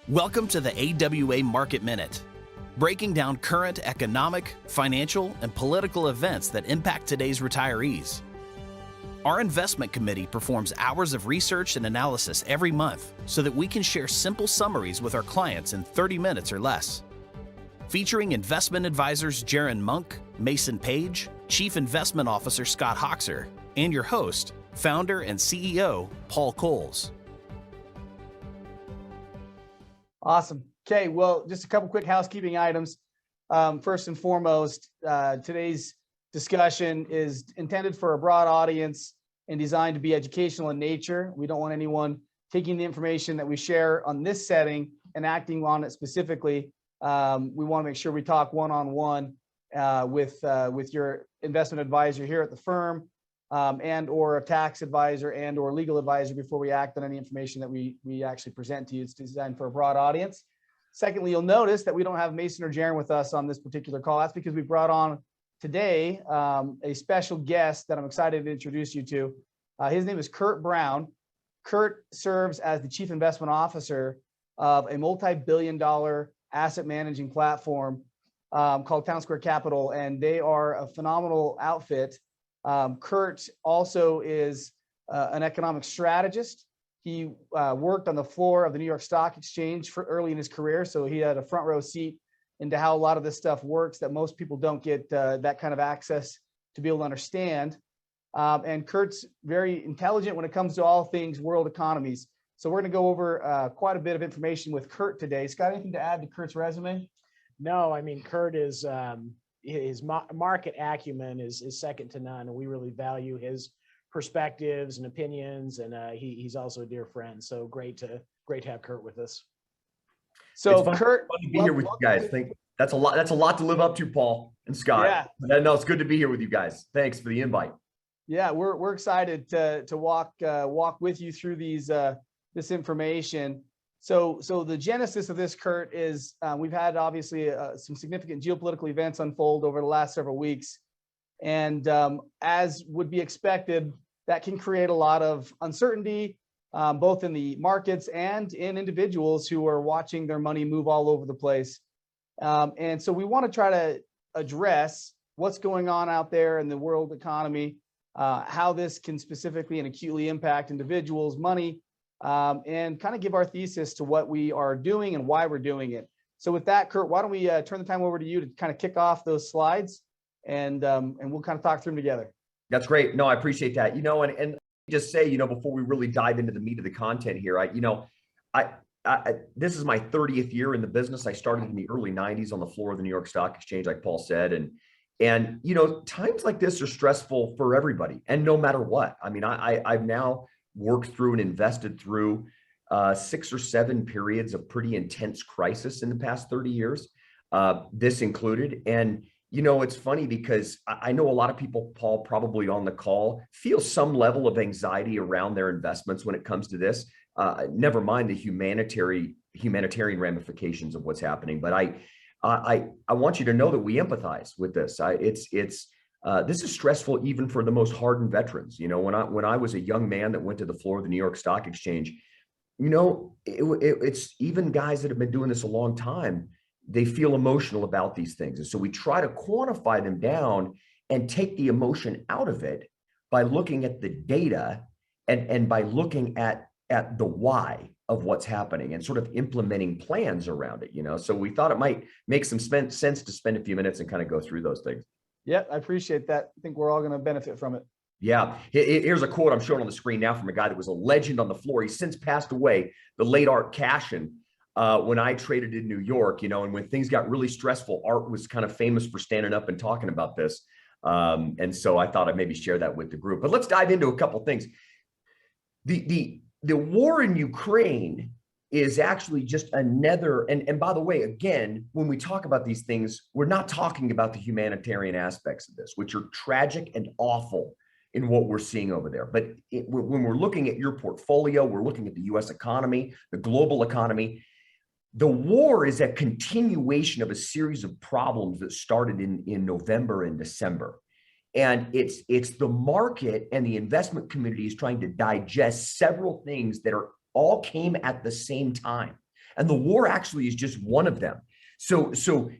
Welcome to the AWA Market Minute, breaking down current economic, financial, and political events that impact today's retirees. Our investment committee performs hours of research and analysis every month so that we can share simple summaries with our clients in 30 minutes or less. Featuring investment advisors Jaron Monk, Mason Page, Chief Investment Officer Scott Hoxer, and your host, founder and CEO, Paul Coles. Awesome. Okay, well, just a couple quick housekeeping items. First and foremost, today's discussion is intended for a broad audience and designed to be educational in nature. We don't want anyone taking the information that we share on this setting and acting on it specifically. We want to make sure we talk one-on-one with your investment advisor here at the firm, and or a tax advisor and or legal advisor before we act on any information that we actually present to you. It's designed for a broad audience. Secondly, you'll notice that we don't have Mason or Jaron with us on this particular call. That's because we brought on today a special guest that I'm excited to introduce you to. His name is Kurt Brown. Kurt serves as the Chief Investment Officer of a multi-billion-dollar asset managing platform called Town Square Capital, and they are a phenomenal outfit. Kurt also is an economic strategist. He worked on the floor of the New York Stock Exchange for early in his career, so he had a front row seat into how a lot of this stuff works that most people don't get that kind of access to be able to understand. And Kurt's very intelligent when it comes to all things world economies. So we're going to go over quite a bit of information with Kurt today. Scott, anything to add to Kurt's resume? No, I mean, Kurt is his market acumen is second to none, and we really value his perspectives and opinions. And he's also a dear friend. So great to have Kurt with us. So it's Kurt, fun to be here with you guys. That's a lot. That's a lot to live up to, Paul and Scott. Yeah. No, it's good to be here with you guys. Thanks for the invite. Yeah, we're excited to walk with you through this information. So the genesis of this, Kurt, is we've had obviously some significant geopolitical events unfold over the last several weeks. And as would be expected, that can create a lot of uncertainty, both in the markets and in individuals who are watching their money move all over the place. And so we want to try to address what's going on out there in the world economy, how this can specifically and acutely impact individuals' money, and kind of give our thesis to what we are doing and why we're doing it. So with that, Kurt, why don't we turn the time over to you to kind of kick off those slides, and we'll kind of talk through them together. That's great. No, I appreciate that. And just say, before we really dive into the meat of the content here, this is my 30th year in the business. I started in the early 90s on the floor of the New York Stock Exchange, like Paul said, and times like this are stressful for everybody, and no matter what. I mean, I've now worked through and invested through 6 or 7 periods of pretty intense crisis in the past 30 years, this included. And, it's funny because I know a lot of people, Paul, probably on the call, feel some level of anxiety around their investments when it comes to this. Never mind the humanitarian ramifications of what's happening. But I want you to know that we empathize with this. This is stressful even for the most hardened veterans. When I was a young man that went to the floor of the New York Stock Exchange, it's even guys that have been doing this a long time, they feel emotional about these things. And so we try to quantify them down and take the emotion out of it by looking at the data and by looking at the why of what's happening and sort of implementing plans around it. So we thought it might make some sense to spend a few minutes and kind of go through those things. Yeah, I appreciate that. I think we're all going to benefit from it. Yeah. Here's a quote I'm showing on the screen now from a guy that was a legend on the floor. He's since passed away, the late Art Cashin. When I traded in New York, and when things got really stressful, Art was kind of famous for standing up and talking about this. And so I thought I'd maybe share that with the group. But let's dive into a couple of things. The war in Ukraine is actually just another, and by the way, again, when we talk about these things, we're not talking about the humanitarian aspects of this, which are tragic and awful in what we're seeing over there. But when we're looking at your portfolio, we're looking at the US economy, the global economy. The war is a continuation of a series of problems that started in November and December. And it's the market and the investment community is trying to digest several things that all came at the same time. And the war actually is just one of them. So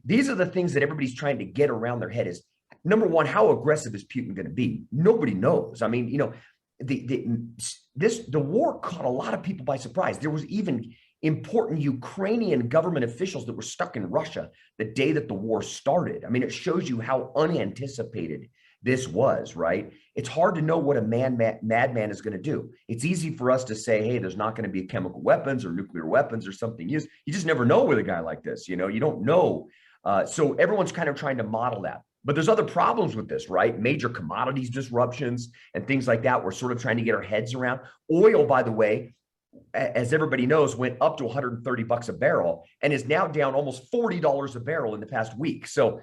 these are the things that everybody's trying to get around their head is, number one, how aggressive is Putin going to be? Nobody knows. I mean, you know, the war caught a lot of people by surprise. There was even important Ukrainian government officials that were stuck in Russia the day that the war started. I mean, it shows you how unanticipated this was, right? It's hard to know what a madman is going to do. It's easy for us to say, hey, there's not going to be chemical weapons or nuclear weapons or something used. You just never know with a guy like this, you know, you don't know. So everyone's kind of trying to model that. But there's other problems with this, right? Major commodities disruptions and things like that. We're sort of trying to get our heads around. Oil, by the way, as everybody knows, went up to $130 a barrel and is now down almost $40 a barrel in the past week. So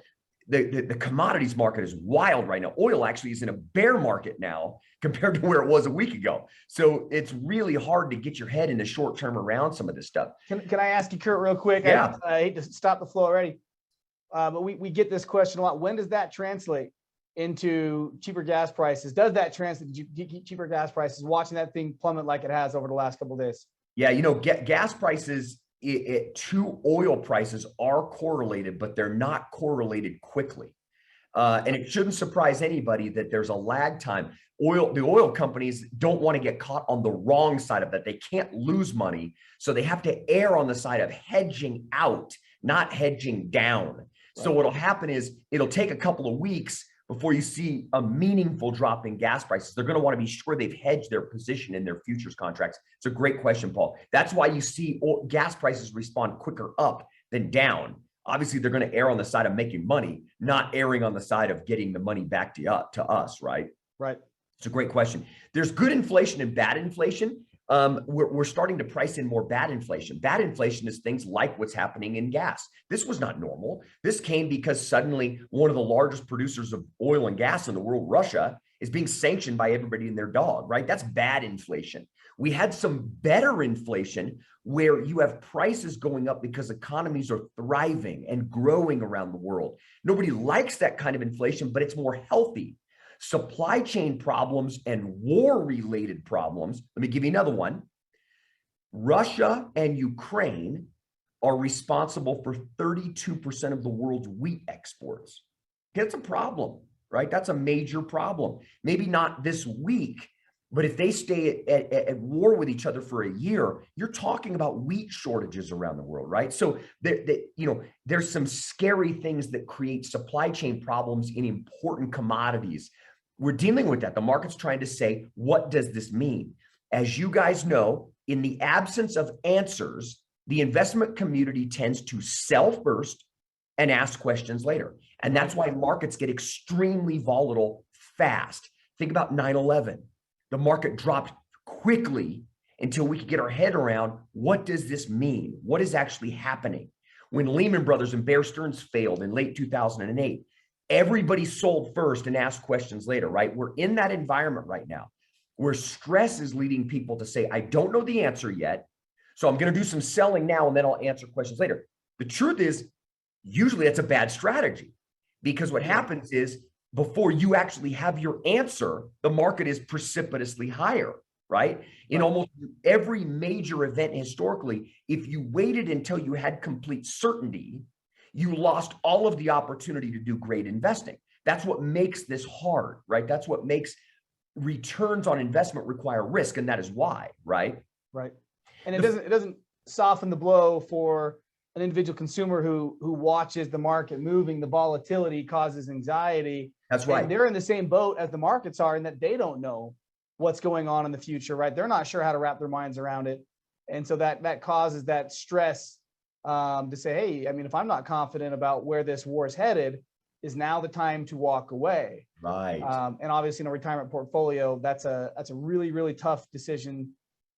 the commodities market is wild right now. Oil actually is in a bear market now compared to where it was a week ago. So it's really hard to get your head in the short term around some of this stuff. Can I ask you, Kurt, real quick? Yeah. I hate to stop the flow already, but we get this question a lot. When does that translate into cheaper gas prices? Does that translate to cheaper gas prices, watching that thing plummet like it has over the last couple of days? Yeah, you know, gas prices to oil prices are correlated, but they're not correlated quickly. And it shouldn't surprise anybody that there's a lag time. The oil companies don't want to get caught on the wrong side of that. They can't lose money. So they have to err on the side of hedging out, not hedging down. Right. So what'll happen is it'll take a couple of weeks before you see a meaningful drop in gas prices. They're going to want to be sure they've hedged their position in their futures contracts. It's a great question, Paul. That's why you see gas prices respond quicker up than down. Obviously, they're going to err on the side of making money, not erring on the side of getting the money back to us, right? Right. It's a great question. There's good inflation and bad inflation. We're starting to price in more bad inflation. Bad inflation is things like what's happening in gas. This was not normal. This came because suddenly one of the largest producers of oil and gas in the world, Russia, is being sanctioned by everybody and their dog, right? That's bad inflation. We had some better inflation where you have prices going up because economies are thriving and growing around the world. Nobody likes that kind of inflation, but it's more healthy. Supply chain problems and war-related problems. Let me give you another one. Russia and Ukraine are responsible for 32% of the world's wheat exports. That's a problem, right? That's a major problem. Maybe not this week, but if they stay at war with each other for a year, you're talking about wheat shortages around the world, right? So there's some scary things that create supply chain problems in important commodities. We're dealing with that. The market's trying to say, what does this mean? As you guys know, in the absence of answers, the investment community tends to sell first and ask questions later. And that's why markets get extremely volatile fast. Think about 9/11. The market dropped quickly until we could get our head around, what does this mean? What is actually happening? When Lehman Brothers and Bear Stearns failed in late 2008, everybody sold first and asked questions later, right? We're in that environment right now where stress is leading people to say, I don't know the answer yet, so I'm going to do some selling now and then I'll answer questions later. The truth is, usually that's a bad strategy, because what happens is before you actually have your answer, the market is precipitously higher, right? In almost every major event historically, if you waited until you had complete certainty, you lost all of the opportunity to do great investing. That's what makes this hard, right? That's what makes returns on investment require risk, and that is why, right? Right. And it doesn't soften the blow for an individual consumer who watches the market moving. The volatility causes anxiety. That's right. And they're in the same boat as the markets are, in that they don't know what's going on in the future, right? They're not sure how to wrap their minds around it. And so that causes that stress to say, hey, I mean, if I'm not confident about where this war is headed, is now the time to walk away. Right. And obviously in a retirement portfolio, that's a really, really tough decision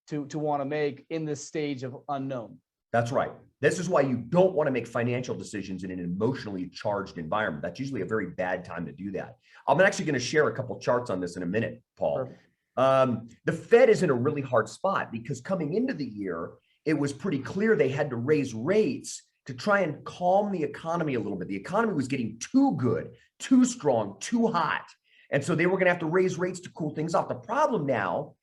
to want to make in this stage of unknown. That's right. This is why you don't want to make financial decisions in an emotionally charged environment. That's usually a very bad time to do that. I'm actually going to share a couple charts on this in a minute, Paul. The Fed is in a really hard spot because coming into the year, it was pretty clear they had to raise rates to try and calm the economy a little bit. The economy was getting too good, too strong, too hot. And so they were going to have to raise rates to cool things off. The problem now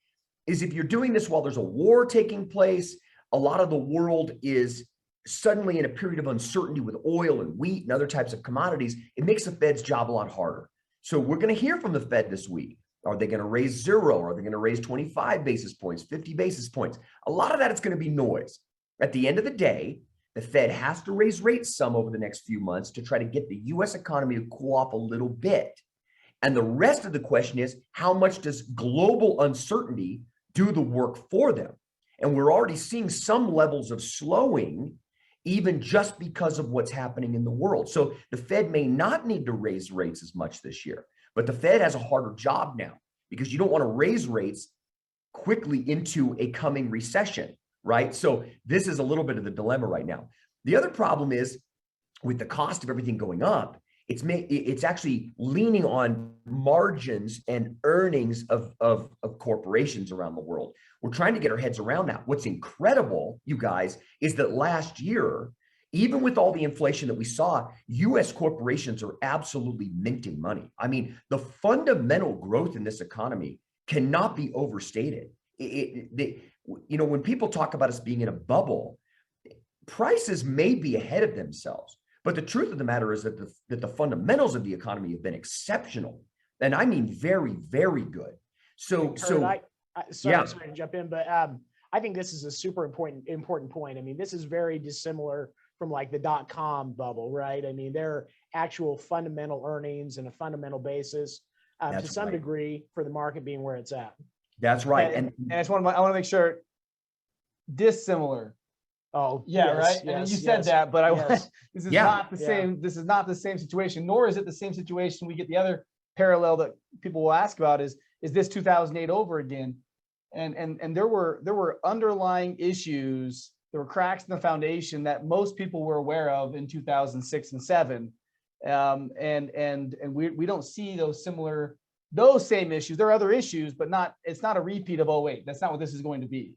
is if you're doing this while there's a war taking place, a lot of the world is suddenly in a period of uncertainty with oil and wheat and other types of commodities, it makes the Fed's job a lot harder. So we're going to hear from the Fed this week. Are they going to raise 0? Are they going to raise 25 basis points, 50 basis points? A lot of that is going to be noise. At the end of the day, the Fed has to raise rates some over the next few months to try to get the US economy to cool off a little bit. And the rest of the question is, how much does global uncertainty do the work for them? And we're already seeing some levels of slowing, even just because of what's happening in the world. So the Fed may not need to raise rates as much this year, but the Fed has a harder job now because you don't want to raise rates quickly into a coming recession, right? So this is a little bit of the dilemma right now. The other problem is with the cost of everything going up, it's actually leaning on margins and earnings of corporations around the world. We're trying to get our heads around that. What's incredible, you guys, is that last year, even with all the inflation that we saw, US corporations are absolutely minting money. I mean, the fundamental growth in this economy cannot be overstated. When people talk about us being in a bubble, prices may be ahead of themselves. But the truth of the matter is that the fundamentals of the economy have been exceptional. And I mean, very, very good. Sorry to jump in, but I think this is a super important point. I mean, this is very dissimilar from like the .com bubble, right? I mean, there are actual fundamental earnings and a fundamental basis to some degree for the market being where it's at. That's right. And I want to make sure dissimilar. Oh, yeah, yes, right. Yes, and you said that, but this is not the Yeah. same. This is not the same situation, nor is it the same situation. We get the other parallel that people will ask about is this 2008 over again? And there were underlying issues. There were cracks in the foundation that most people were aware of in 2006 and 7. And we don't see those same issues. There are other issues, but it's not a repeat of 08. That's not what this is going to be.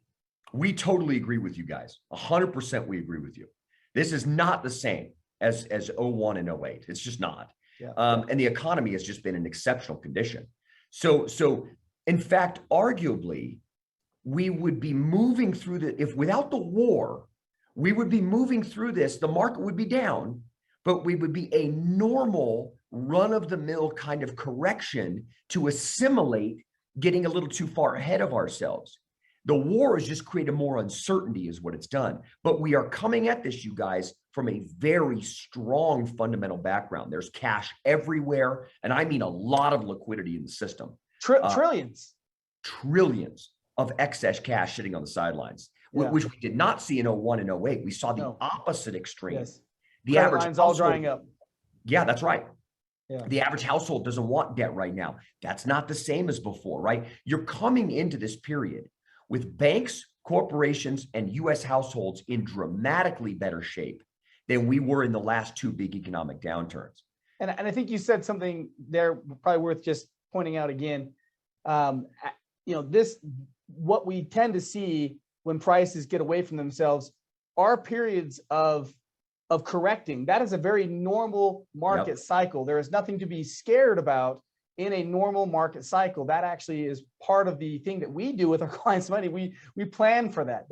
We totally agree with you guys. 100% we agree with you. This is not the same as 01 and 08. It's just not. Yeah. And the economy has just been in exceptional condition. So in fact, arguably, we would be moving through if without the war, we would be moving through this, the market would be down, but we would be a normal run-of-the-mill kind of correction to assimilate getting a little too far ahead of ourselves. The war has just created more uncertainty is what it's done. But we are coming at this, you guys, from a very strong fundamental background. There's cash everywhere. And I mean a lot of liquidity in the system. Trillions. Trillions of excess cash sitting on the sidelines, which we did not see in 01 and 08. We saw the opposite extreme. Yes. The Credit average lines all drying up. Yeah, that's right. Yeah. The average household doesn't want debt right now. That's not the same as before, right? You're coming into this period with banks, corporations, and US households in dramatically better shape than we were in the last 2 big economic downturns. And I think you said something there probably worth just pointing out again. What we tend to see when prices get away from themselves are periods of correcting. That is a very normal market cycle. There is nothing to be scared about in a normal market cycle. That actually is part of the thing that we do with our clients' money. We plan for that.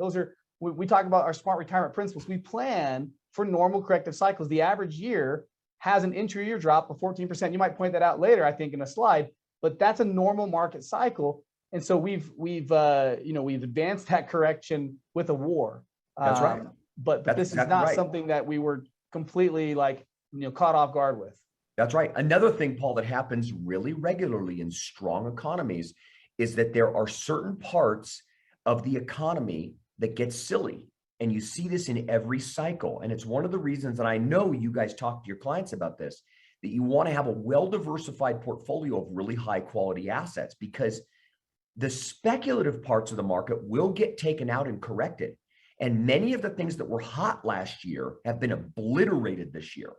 We talk about our smart retirement principles. We plan for normal corrective cycles. The average year has an intra-year drop of 14%. You might point that out later, I think, in a slide, but that's a normal market cycle. And so we've advanced that correction with a war. That's right. But this is not something that we were completely caught off guard with. That's right. Another thing, Paul, that happens really regularly in strong economies is that there are certain parts of the economy that get silly. And you see this in every cycle. And it's one of the reasons that I know you guys talk to your clients about this, that you want to have a well-diversified portfolio of really high quality assets, because the speculative parts of the market will get taken out and corrected. And many of the things that were hot last year have been obliterated this year.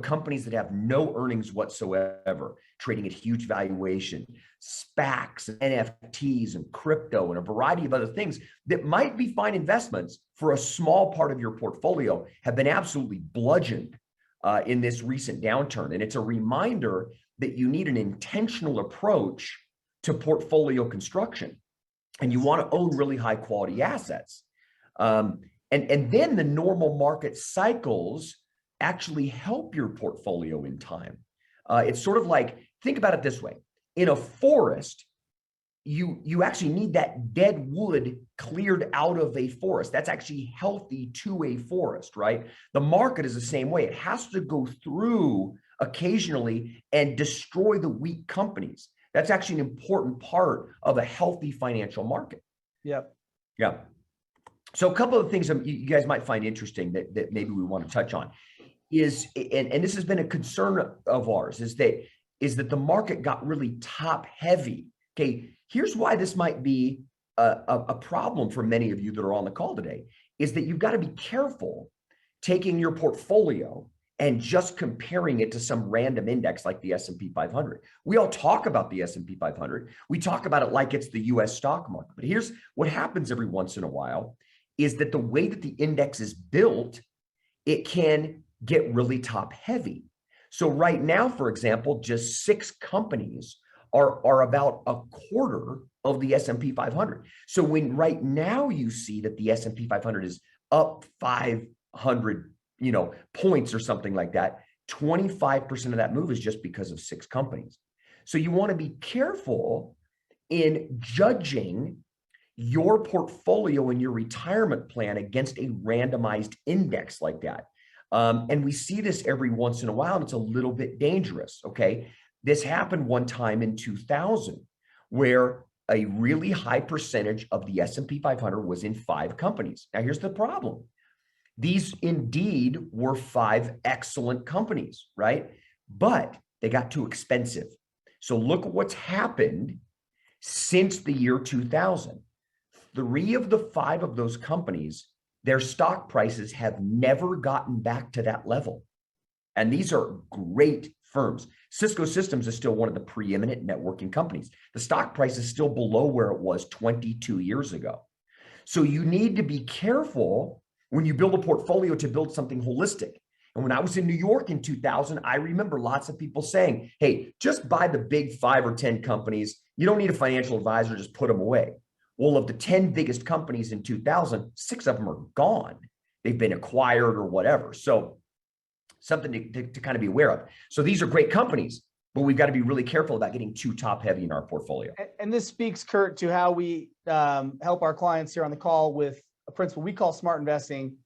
Companies that have no earnings whatsoever, trading at huge valuation, SPACs, and NFTs, and crypto, and a variety of other things that might be fine investments for a small part of your portfolio have been absolutely bludgeoned in this recent downturn. And it's a reminder that you need an intentional approach to portfolio construction, and you want to own really high quality assets. And then the normal market cycles actually help your portfolio in time. It's sort of like, think about it this way. In a forest, you actually need that dead wood cleared out of a forest. That's actually healthy to a forest, right? The market is the same way. It has to go through occasionally and destroy the weak companies. That's actually an important part of a healthy financial market. Yep. Yeah. So a couple of things you guys might find interesting that maybe we want to touch on is, and this has been a concern of ours, is that the market got really top heavy. Okay, here's why this might be a problem for many of you that are on the call today, is that you've got to be careful taking your portfolio and just comparing it to some random index like the S&P 500. We all talk about the S&P 500. We talk about it like it's the US stock market. But here's what happens every once in a while, is that the way that the index is built, it can get really top heavy. So right now, for example, just 6 companies are about a quarter of the S&P 500. So when right now you see that the S&P 500 is up 500, points or something like that, 25% of that move is just because of 6 companies. So you want to be careful in judging your portfolio and your retirement plan against a randomized index like that. And we see this every once in a while, and it's a little bit dangerous, okay? This happened one time in 2000, where a really high percentage of the S&P 500 was in 5 companies. Now, here's the problem. These indeed were 5 excellent companies, right? But they got too expensive. So look at what's happened since the year 2000. 3 of the 5 of those companies, their stock prices have never gotten back to that level. And these are great firms. Cisco Systems is still one of the preeminent networking companies. The stock price is still below where it was 22 years ago. So you need to be careful when you build a portfolio to build something holistic. And when I was in New York in 2000, I remember lots of people saying, hey, just buy the big 5 or 10 companies. You don't need a financial advisor, just put them away. Well, of the 10 biggest companies in 2000, 6 of them are gone. They've been acquired or whatever. So something to kind of be aware of. So these are great companies, but we've got to be really careful about getting too top heavy in our portfolio. And this speaks, Kurt, to how we help our clients here on the call with a principle we call smart investing,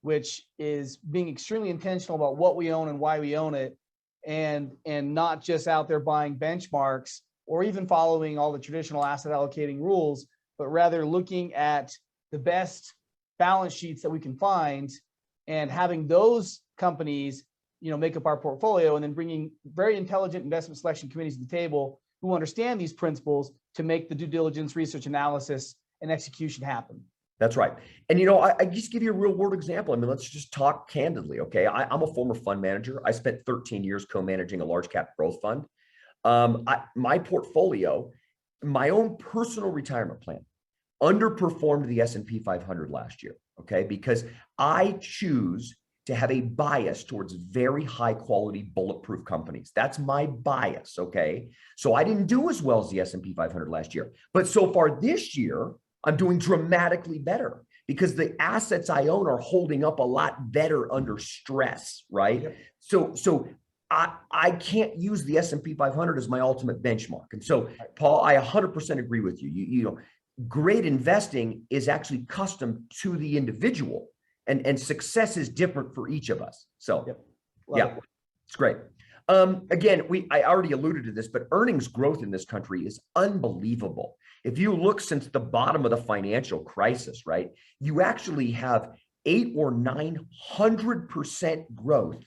which is being extremely intentional about what we own and why we own it, and not just out there buying benchmarks or even following all the traditional asset allocating rules, but rather looking at the best balance sheets that we can find and having those companies, make up our portfolio, and then bringing very intelligent investment selection committees to the table who understand these principles to make the due diligence, research, analysis, and execution happen. That's right. And, I just give you a real world example. I mean, let's just talk candidly. Okay. I'm a former fund manager. I spent 13 years co-managing a large cap growth fund. My portfolio, my own personal retirement plan, underperformed the S&P 500 last year. Okay. Because I choose to have a bias towards very high quality bulletproof companies. That's my bias. Okay. So I didn't do as well as the S&P 500 last year, but so far this year, I'm doing dramatically better because the assets I own are holding up a lot better under stress, right? Yep. So I can't use the S&P 500 as my ultimate benchmark. And so, Paul, I 100% agree with you. Great investing is actually custom to the individual, and success is different for each of us. So, yep. It's great. Again, I already alluded to this, but earnings growth in this country is unbelievable. If you look since the bottom of the financial crisis, right, you actually have 800 or 900% growth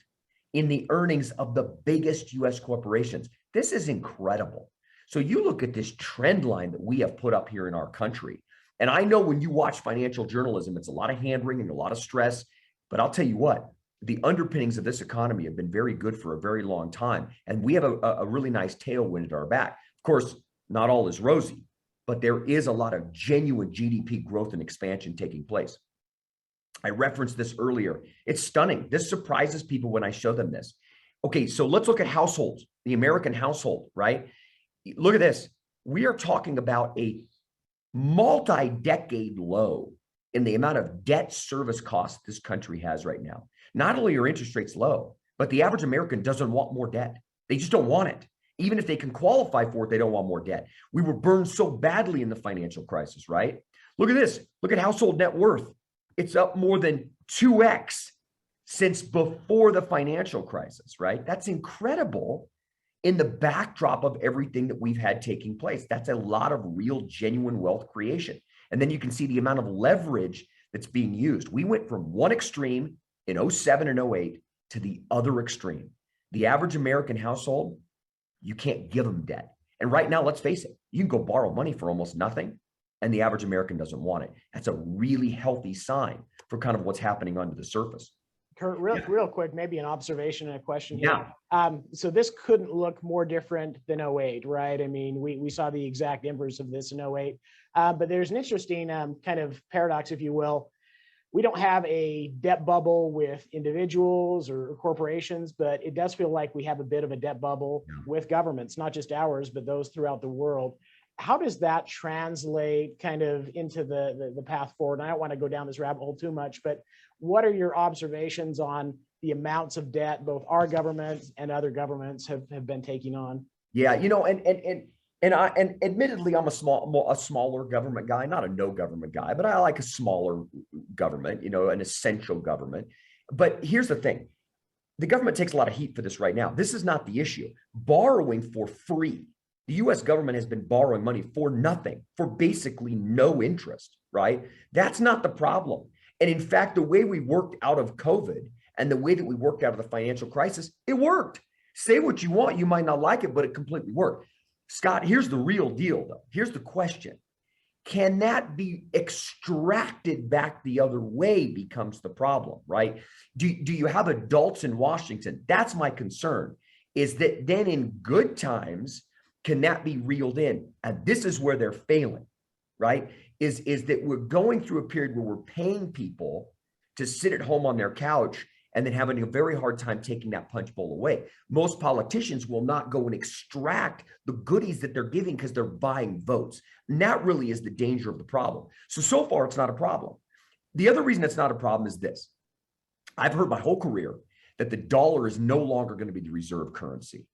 in the earnings of the biggest US corporations. This is incredible. So you look at this trend line that we have put up here in our country. And I know when you watch financial journalism, it's a lot of hand wringing, a lot of stress, but I'll tell you what, the underpinnings of this economy have been very good for a very long time. And we have a really nice tailwind at our back. Of course, not all is rosy, but there is a lot of genuine GDP growth and expansion taking place. I referenced this earlier. It's stunning. This surprises people when I show them this. Okay, so let's look at households, the American household, right? Look at this. We are talking about a multi-decade low in the amount of debt service costs this country has right now. Not only are interest rates low, but the average American doesn't want more debt. They just don't want it. Even if they can qualify for it, they don't want more debt. We were burned so badly in the financial crisis, right? Look at this. Look at household net worth. It's up more than 2x since before the financial crisis, right? That's incredible in the backdrop of everything that we've had taking place. That's a lot of real, genuine wealth creation. And then you can see the amount of leverage that's being used. We went from one extreme in 07 and 08 to the other extreme. The average American household, you can't give them debt. And right now, let's face it, you can go borrow money for almost nothing, and the average American doesn't want it. That's a really healthy sign for kind of what's happening under the surface. Kurt, real quick, maybe an observation and a question here. Yeah. So this couldn't look more different than 08, right? I mean, we saw the exact inverse of this in 08. But there's an interesting kind of paradox, if you will. We don't have a debt bubble with individuals or corporations, but it does feel like we have a bit of a debt bubble with governments, not just ours, but those throughout the world. How does that translate kind of into the path forward? And I don't want to go down this rabbit hole too much, but what are your observations on the amounts of debt both our government and other governments have been taking on? Yeah, you know, and admittedly, I'm a smaller government guy, not a no government guy, but I like a smaller government, you know, an essential government. But here's the thing. The government takes a lot of heat for this right now. This is not the issue. Borrowing for free. The US government has been borrowing money for nothing, for basically no interest, right? That's not the problem. And in fact, the way we worked out of COVID and the way that we worked out of the financial crisis, it worked. Say what you want, you might not like it, but it completely worked. Scott, here's the real deal though. Here's the question. Can that be extracted back the other way becomes the problem, right? Do you have adults in Washington? That's my concern, is that then in good times, can that be reeled in? And this is where they're failing, right? Is that we're going through a period where we're paying people to sit at home on their couch and then having a very hard time taking that punch bowl away. Most politicians will not go and extract the goodies that they're giving because they're buying votes. And that really is the danger of the problem. So far, it's not a problem. The other reason it's not a problem is this. I've heard my whole career that the dollar is no longer going to be the reserve currency,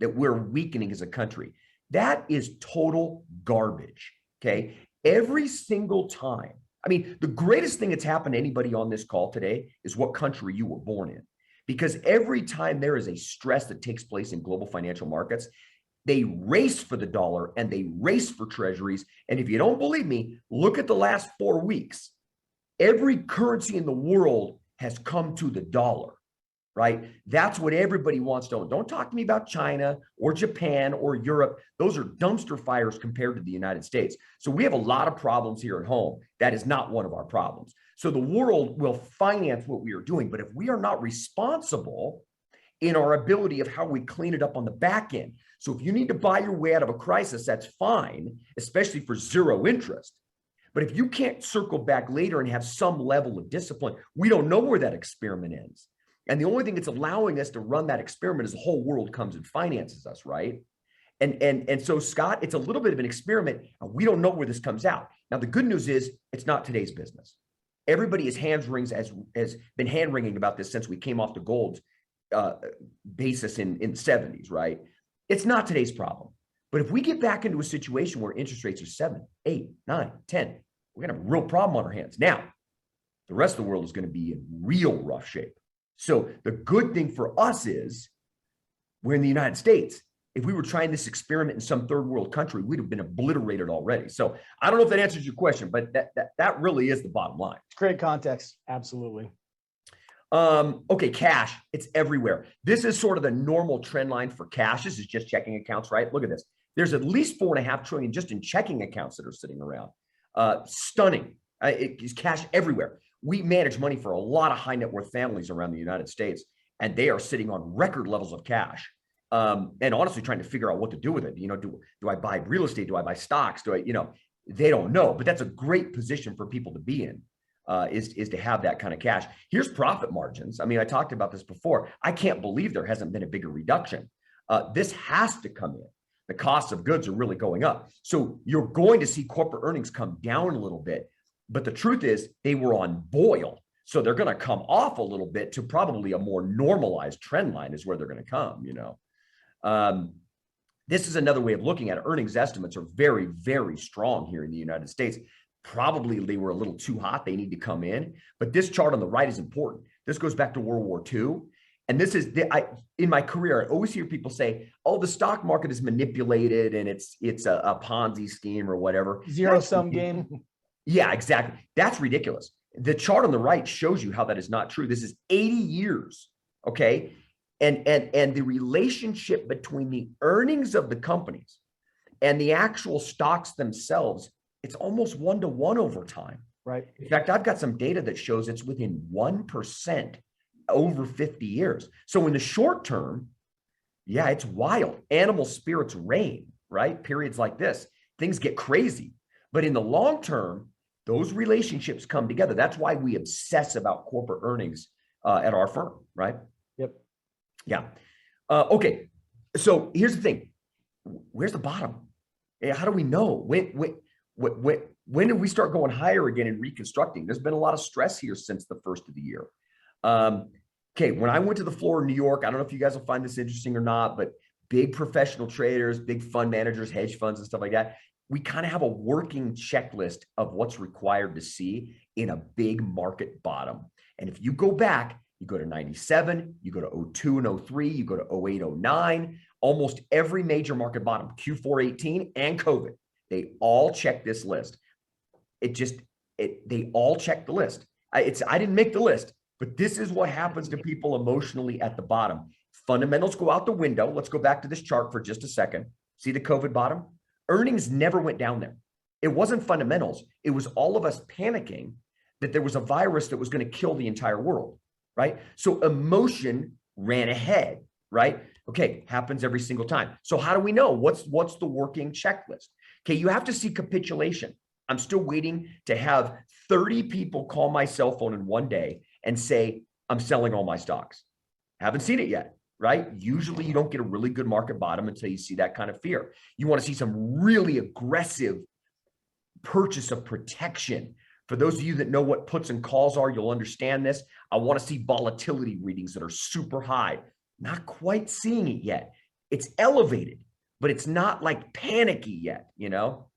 that we're weakening as a country. That is total garbage, okay? Every single time. I mean, the greatest thing that's happened to anybody on this call today is what country you were born in. Because every time there is a stress that takes place in global financial markets, they race for the dollar and they race for treasuries. And if you don't believe me, look at the last 4 weeks. Every currency in the world has come to the dollar, right? That's what everybody wants to own. Don't talk to me about China or Japan or Europe. Those are dumpster fires compared to the United States. So we have a lot of problems here at home. That is not one of our problems. So the world will finance what we are doing. But if we are not responsible in our ability of how we clean it up on the back end. So if you need to buy your way out of a crisis, that's fine, especially for zero interest. But if you can't circle back later and have some level of discipline, we don't know where that experiment ends. And the only thing that's allowing us to run that experiment is the whole world comes and finances us, right? And so, Scott, it's a little bit of an experiment. And we don't know where this comes out. Now, the good news is it's not today's business. Everybody has been hand wringing about this since we came off the gold basis in the 70s, right? It's not today's problem. But if we get back into a situation where interest rates are 7, 8, 9, 10, we're going to have a real problem on our hands. Now, the rest of the world is going to be in real rough shape. So the good thing for us is we're in the United States. If we were trying this experiment in some third world country, we'd have been obliterated already. So I don't know if that answers your question, but that really is the bottom line. Great context. Absolutely. Okay, cash, it's everywhere. This is sort of the normal trend line for cash. This is just checking accounts, right? Look at this. There's at least $4.5 trillion just in checking accounts that are sitting around. Stunning. It is cash everywhere. We manage money for a lot of high net worth families around the United States, and they are sitting on record levels of cash. And honestly, trying to figure out what to do with it. You know, do I buy real estate? Do I buy stocks? They don't know, but that's a great position for people to be in, is to have that kind of cash. Here's profit margins. I mean, I talked about this before. I can't believe there hasn't been a bigger reduction. This has to come in. The costs of goods are really going up. So you're going to see corporate earnings come down a little bit. But the truth is they were on boil. So they're going to come off a little bit to probably a more normalized trend line is where they're going to come, you know. This is another way of looking at it. Earnings estimates are very, very strong here in the United States. Probably they were a little too hot. They need to come in. But this chart on the right is important. This goes back to World War II. And this is, in my career, I always hear people say, oh, the stock market is manipulated and it's a Ponzi scheme or whatever. Zero-sum game. Yeah, exactly. That's ridiculous. The chart on the right shows you how that is not true. This is 80 years, okay? And the relationship between the earnings of the companies and the actual stocks themselves, it's almost 1-to-1 over time. Right. In fact, I've got some data that shows it's within 1% over 50 years. So in the short term, yeah, it's wild. Animal spirits reign, right? Periods like this, things get crazy. But in the long term, those relationships come together. That's why we obsess about corporate earnings at our firm, right? Yep. Yeah. Okay. So here's the thing. Where's the bottom? How do we know? When did we start going higher again and reconstructing? There's been a lot of stress here since the first of the year. Okay. When I went to the floor in New York, I don't know if you guys will find this interesting or not, but big professional traders, big fund managers, hedge funds and stuff like that, we kind of have a working checklist of what's required to see in a big market bottom. And if you go back, you go to 97, you go to 02 and 03, you go to 08, 09, almost every major market bottom, Q4 18 and COVID, they all check this list. They all check the list. I didn't make the list, but this is what happens to people emotionally at the bottom. Fundamentals go out the window. Let's go back to this chart for just a second. See the COVID bottom? Earnings never went down there. It wasn't fundamentals. It was all of us panicking that there was a virus that was going to kill the entire world, right? So emotion ran ahead, right? Okay, happens every single time. So how do we know? What's the working checklist? Okay, you have to see capitulation. I'm still waiting to have 30 people call my cell phone in one day and say, I'm selling all my stocks. Haven't seen it yet. Right? Usually you don't get a really good market bottom until you see that kind of fear. You want to see some really aggressive purchase of protection. For those of you that know what puts and calls are, you'll understand this. I want to see volatility readings that are super high. Not quite seeing it yet. It's elevated, but it's not like panicky yet, you know?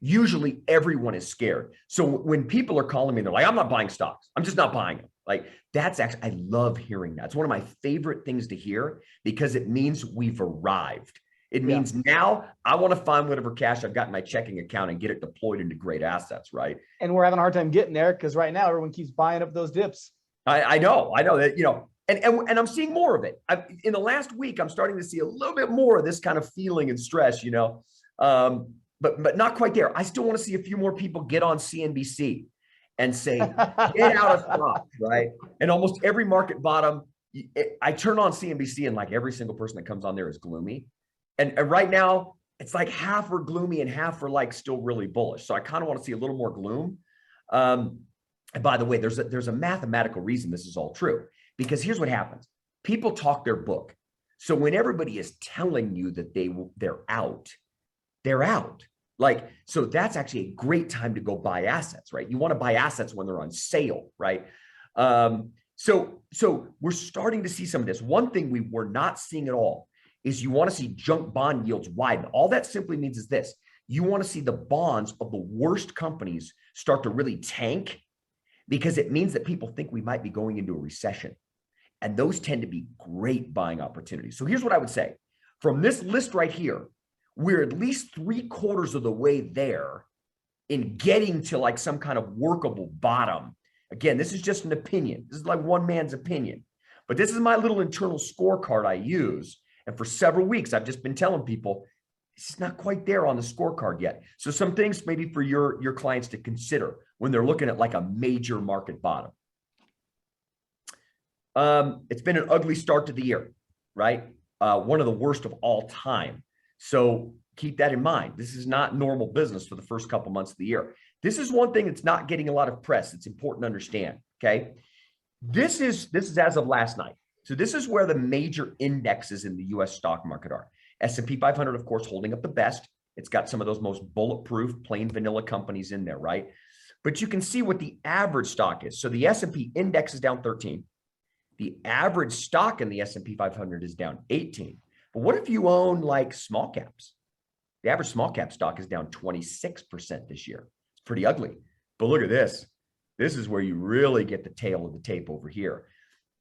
Usually everyone is scared. So when people are calling me, they're like, I'm not buying stocks. I'm just not buying them. Like that's actually, I love hearing that. It's one of my favorite things to hear because it means we've arrived. It means now I want to find whatever cash I've got in my checking account and get it deployed into great assets, right? And we're having a hard time getting there because right now everyone keeps buying up those dips. I know that, you know, and I'm seeing more of it. In the last week, I'm starting to see a little bit more of this kind of feeling and stress, you know, but not quite there. I still want to see a few more people get on CNBC and say, get out of stocks, right? And almost every market bottom, I turn on CNBC and like every single person that comes on there is gloomy. And right now, it's like half are gloomy and half are like still really bullish. So I kind of want to see a little more gloom. And by the way, there's a mathematical reason this is all true. Because here's what happens. People talk their book. So when everybody is telling you that they're out, they're out. Like, so that's actually a great time to go buy assets, right? You want to buy assets when they're on sale, right? So we're starting to see some of this. One thing we were not seeing at all is you want to see junk bond yields widen. All that simply means is this. You want to see the bonds of the worst companies start to really tank because it means that people think we might be going into a recession. And those tend to be great buying opportunities. So here's what I would say. From this list right here, we're at least 3/4 of the way there in getting to like some kind of workable bottom. Again, this is just an opinion. This is like one man's opinion, but this is my little internal scorecard I use. And for several weeks, I've just been telling people, it's not quite there on the scorecard yet. So some things maybe for your clients to consider when they're looking at like a major market bottom. It's been an ugly start to the year, right? One of the worst of all time. So keep that in mind. This is not normal business for the first couple months of the year. This is one thing that's not getting a lot of press. It's important to understand. Okay. This is as of last night. So this is where the major indexes in the US stock market are. S&P 500, of course, holding up the best. It's got some of those most bulletproof, plain vanilla companies in there, right? but you can see what the average stock is. So the S&P index is down 13. The average stock in the S&P 500 is down 18. But what if you own like small caps? The average small cap stock is down 26% this year. It's pretty ugly. But look at this. This is where you really get the tail of the tape over here.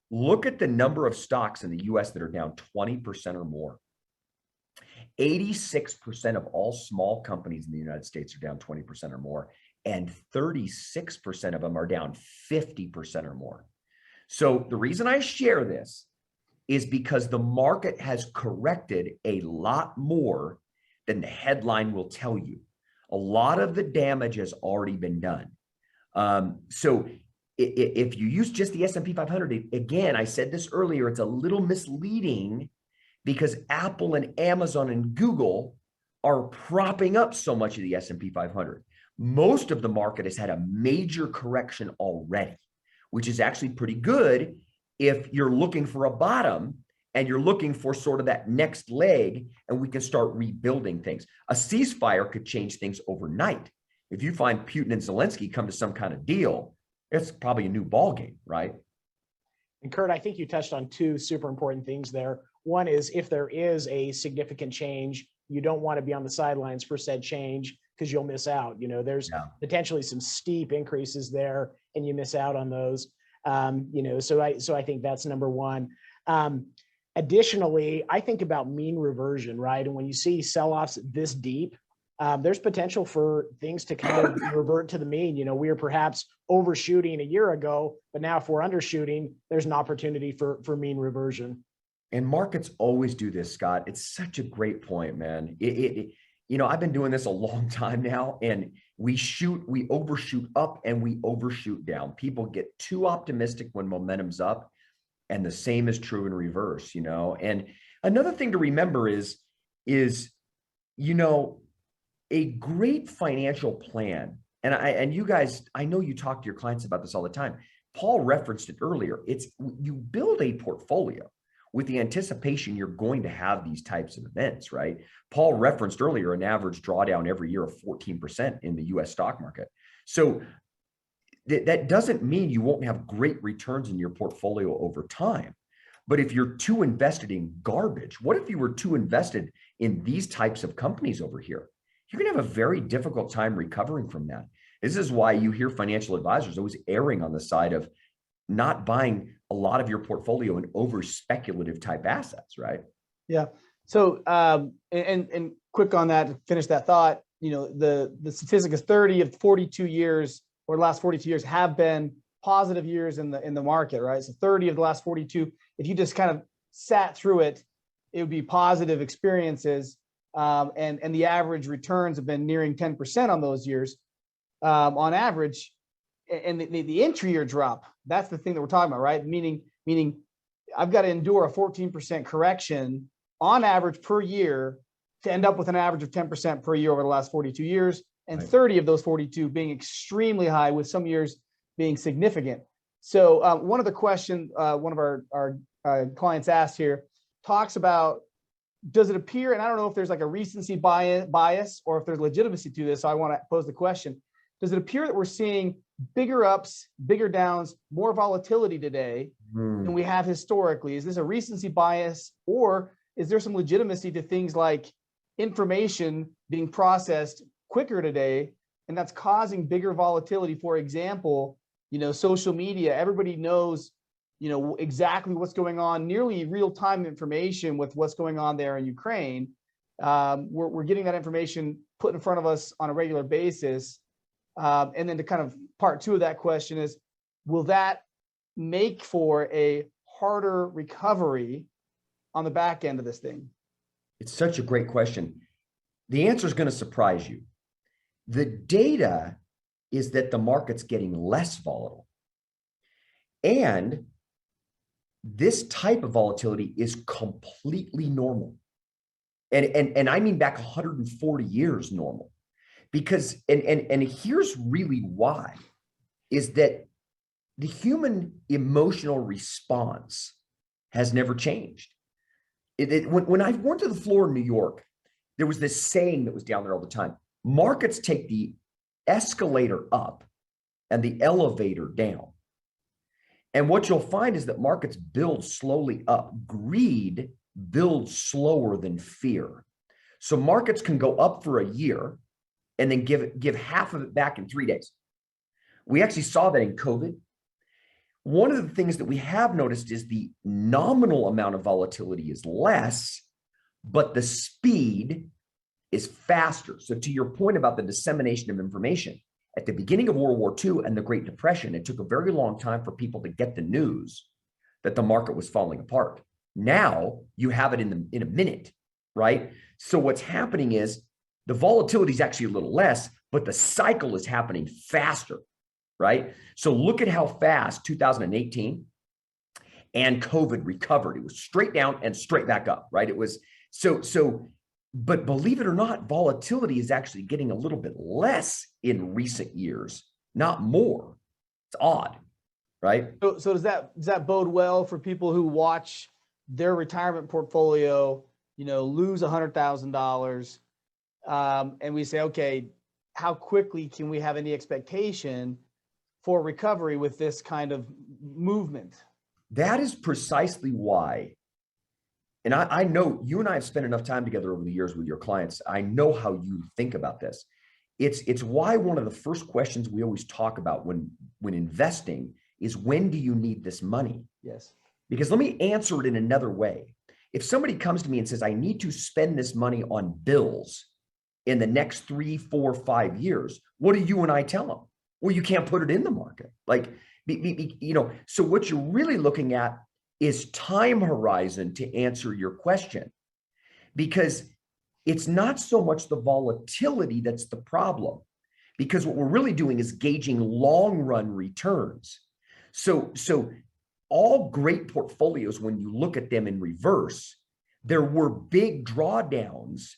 Look at the number of stocks in the US that are down 20% or more. 86% of all small companies in the United States are down 20% or more, and 36% of them are down 50% or more. So the reason I share this is because the market has corrected a lot more than the headline will tell you. A lot of the damage has already been done. So if you use just the S&P 500, again, I said this earlier, it's a little misleading because Apple and Amazon and Google are propping up so much of the S&P 500. Most of the market has had a major correction already, which is actually pretty good if you're looking for a bottom and you're looking for sort of that next leg, and we can start rebuilding things. A ceasefire could change things overnight. If you find Putin and Zelensky come to some kind of deal, it's probably a new ball game, right? And Kurt, I think you touched on two super important things there. One is if there is a significant change, you don't want to be on the sidelines for said change because you'll miss out. You know, there's potentially some steep increases there and you miss out on those. You know, so I think that's number one. Additionally, I think about mean reversion, right? And when you see sell-offs this deep, there's potential for things to kind of revert to the mean. You know, we were perhaps overshooting a year ago, but now if we're undershooting, there's an opportunity for mean reversion. And markets always do this, Scott. It's such a great point, man. You know, I've been doing this a long time now, and we overshoot up and we overshoot down. People get too optimistic when momentum's up, and the same is true in reverse, you know. And another thing to remember is, you know, a great financial plan. And you guys, I know you talk to your clients about this all the time. Paul referenced it earlier. It's you build a portfolio with the anticipation you're going to have these types of events, right? Paul referenced earlier an average drawdown every year of 14% in the US stock market. So that doesn't mean you won't have great returns in your portfolio over time. But if you're too invested in garbage, what if you were too invested in these types of companies over here? You're going to have a very difficult time recovering from that. This is why you hear financial advisors always erring on the side of not buying a lot of your portfolio in over speculative type assets, right? Yeah. So, and quick on that, to finish that thought, you know, the statistic is 30 of 42 years or the last 42 years have been positive years in the market, right? So 30 of the last 42, if you just kind of sat through it, it would be positive experiences. And the average returns have been nearing 10% on those years on average. And the entry year drop, that's the thing that we're talking about, right? Meaning I've got to endure a 14% correction on average per year to end up with an average of 10% per year over the last 42 years, and right. 30 of those 42 being extremely high, with some years being significant. So one of the questions one of our clients asked here talks about, does it appear, and I don't know if there's like a recency bias or if there's legitimacy to this, so I want to pose the question, does it appear that we're seeing bigger ups, bigger downs, more volatility today than we have historically? Is this a recency bias, or is there some legitimacy to things like information being processed quicker today, and that's causing bigger volatility? For example, you know, social media, everybody knows, you know, exactly what's going on, nearly real-time information with what's going on there in Ukraine. We're getting that information put in front of us on a regular basis. And then to kind of part two of that question is, will that make for a harder recovery on the back end of this thing? It's such a great question. The answer is going to surprise you. The data is that the market's getting less volatile. And this type of volatility is completely normal. And I mean back 140 years normal. Because, and here's really why, is that the human emotional response has never changed. When I went to the floor in New York, there was this saying that was down there all the time. Markets take the escalator up and the elevator down. And what you'll find is that markets build slowly up. Greed builds slower than fear. So markets can go up for a year and then give half of it back in 3 days. We actually saw that in COVID. One of the things that we have noticed is the nominal amount of volatility is less, but the speed is faster. So to your point about the dissemination of information, at the beginning of World War II and the Great Depression, it took a very long time for people to get the news that the market was falling apart. Now you have it in a minute, right? So what's happening is the volatility is actually a little less, but the cycle is happening faster, right? So look at how fast 2018 and COVID recovered. It was straight down and straight back up, right? It was but believe it or not, volatility is actually getting a little bit less in recent years, not more. It's odd, right? So does that bode well for people who watch their retirement portfolio, lose $100,000, and we say, okay, how quickly can we have any expectation for recovery with this kind of movement? That is precisely why. And I know you and I have spent enough time together over the years with your clients. I know how you think about this. It's why one of the first questions we always talk about when investing is, when do you need this money? Yes. Because let me answer it in another way. If somebody comes to me and says, I need to spend this money on bills in the next 3, 4, 5 years, what do you and I tell them? Well, you can't put it in the market. So what you're really looking at is time horizon to answer your question, because it's not so much the volatility that's the problem, because what we're really doing is gauging long run returns. So all great portfolios, when you look at them in reverse, there were big drawdowns,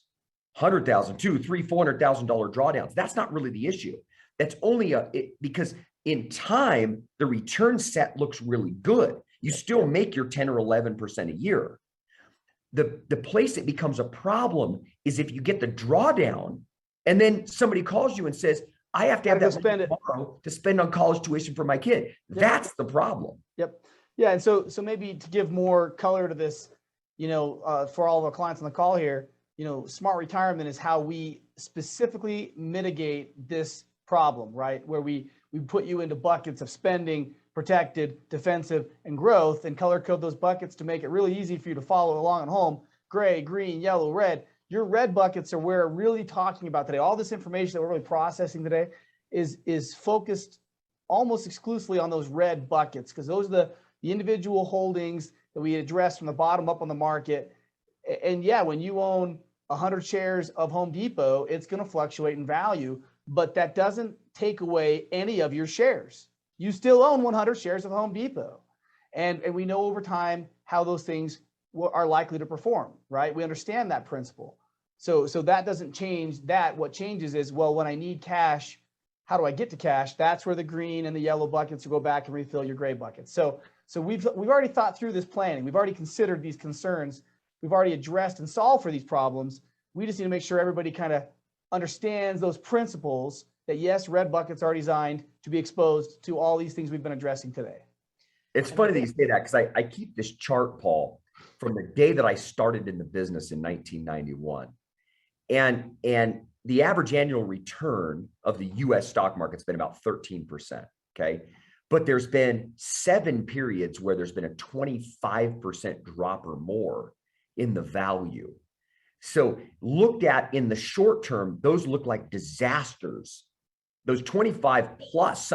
$100,000, $200,000, $300,000, $400,000 drawdowns. That's not really the issue. That's only because in time, the return set looks really good. You still make your 10 or 11% a year. The place it becomes a problem is if you get the drawdown and then somebody calls you and says, I have to have that money tomorrow to spend on college tuition for my kid. Yep. That's the problem. Yep. Yeah. And so maybe to give more color to this, for all of our clients on the call here, smart retirement is how we specifically mitigate this problem, right? Where we put you into buckets of spending, protected, defensive, and growth, and color code those buckets to make it really easy for you to follow along at home. Gray, green, yellow, red. Your red buckets are where we're really talking about today. All this information that we're really processing today is focused almost exclusively on those red buckets, because those are the individual holdings that we address from the bottom up on the market. And yeah, when you own 100 shares of Home Depot, it's going to fluctuate in value, but that doesn't take away any of your shares. You still own 100 shares of Home Depot. And we know over time how those things are likely to perform, right? We understand that principle. So that doesn't change that. What changes is, well, when I need cash, how do I get to cash? That's where the green and the yellow buckets will go back and refill your gray buckets. So we've already thought through this planning. We've already considered these concerns. We've already addressed and solved for these problems. We just need to make sure everybody kind of understands those principles, that yes, red buckets are designed to be exposed to all these things we've been addressing today. It's funny that you say that, because I keep this chart, Paul, from the day that I started in the business in 1991. And the average annual return of the US stock market's been about 13%, okay? But there's been 7 periods where there's been a 25% drop or more in the value. So looked at in the short term, those look like disasters. Those 25 plus,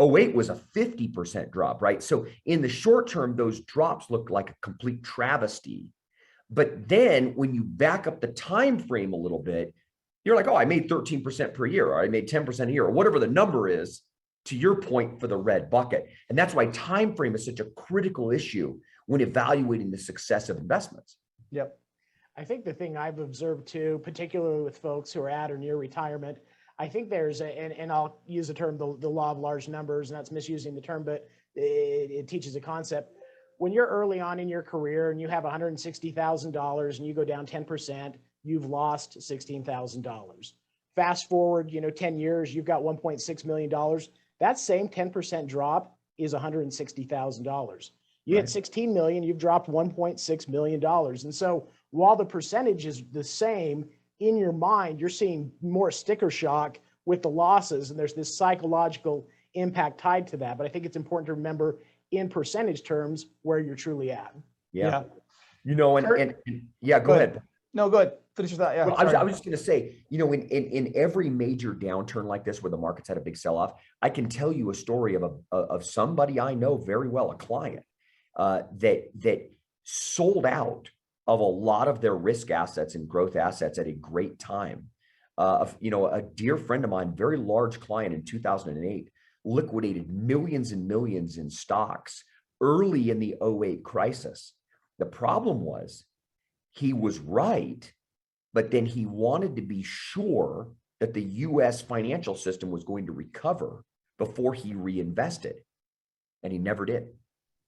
08 was a 50% drop, right? So in the short term, those drops look like a complete travesty. But then when you back up the time frame a little bit, you're like, oh, I made 13% per year, or I made 10% a year, or whatever the number is, to your point, for the red bucket. And that's why time frame is such a critical issue when evaluating the success of investments. Yep. I think the thing I've observed too, particularly with folks who are at or near retirement, I think there's and I'll use the term, the law of large numbers, and that's misusing the term, but it teaches a concept. When you're early on in your career and you have $160,000 and you go down 10%, you've lost $16,000. Fast forward, 10 years, you've got $1.6 million. that same 10% drop is $160,000. You Right. hit 16 million, you've dropped $1.6 million. And so while the percentage is the same, in your mind, you're seeing more sticker shock with the losses, and there's this psychological impact tied to that. But I think it's important to remember in percentage terms where you're truly at. Yeah. You know, Kurt? and yeah, go ahead. No, go ahead. Finish your thought. Yeah. Well, sorry. I was just going to say, you know, in every major downturn like this, where the market's had a big sell-off, I can tell you a story of somebody I know very well, a client that sold out of a lot of their risk assets and growth assets at a great time. You know, a dear friend of mine, very large client in 2008, liquidated millions and millions in stocks early in the 08 crisis. The problem was he was right, but then he wanted to be sure that the US financial system was going to recover before he reinvested. And he never did.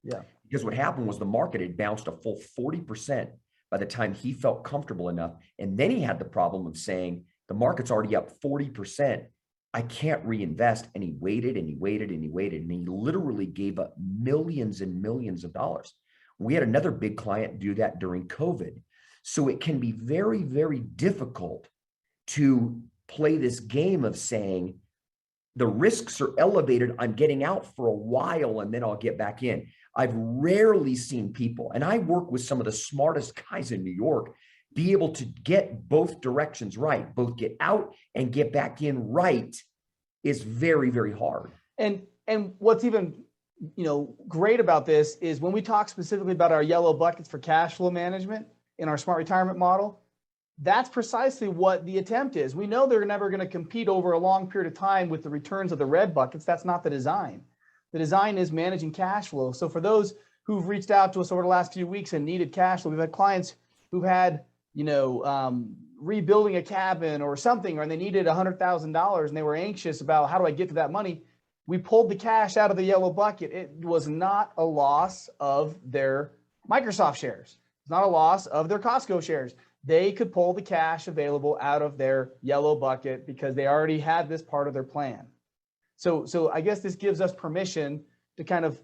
Yeah. Because what happened was the market had bounced a full 40% by the time he felt comfortable enough. And then he had the problem of saying, the market's already up 40%. I can't reinvest. And he waited and he waited and he waited. And he literally gave up millions and millions of dollars. We had another big client do that during COVID. So it can be very, very difficult to play this game of saying the risks are elevated. I'm getting out for a while and then I'll get back in. I've rarely seen people, and I work with some of the smartest guys in New York, be able to get both directions right, both get out and get back in right is very, very hard. And what's even, great about this is when we talk specifically about our yellow buckets for cash flow management in our smart retirement model, that's precisely what the attempt is. We know they're never going to compete over a long period of time with the returns of the red buckets. That's not the design. The design is managing cash flow. So for those who've reached out to us over the last few weeks and needed cash flow, we've had clients who've had, rebuilding a cabin or something, or they needed $100,000 and they were anxious about how do I get to that money. We pulled the cash out of the yellow bucket. It was not a loss of their Microsoft shares. It's not a loss of their Costco shares. They could pull the cash available out of their yellow bucket because they already had this part of their plan. So I guess this gives us permission to kind of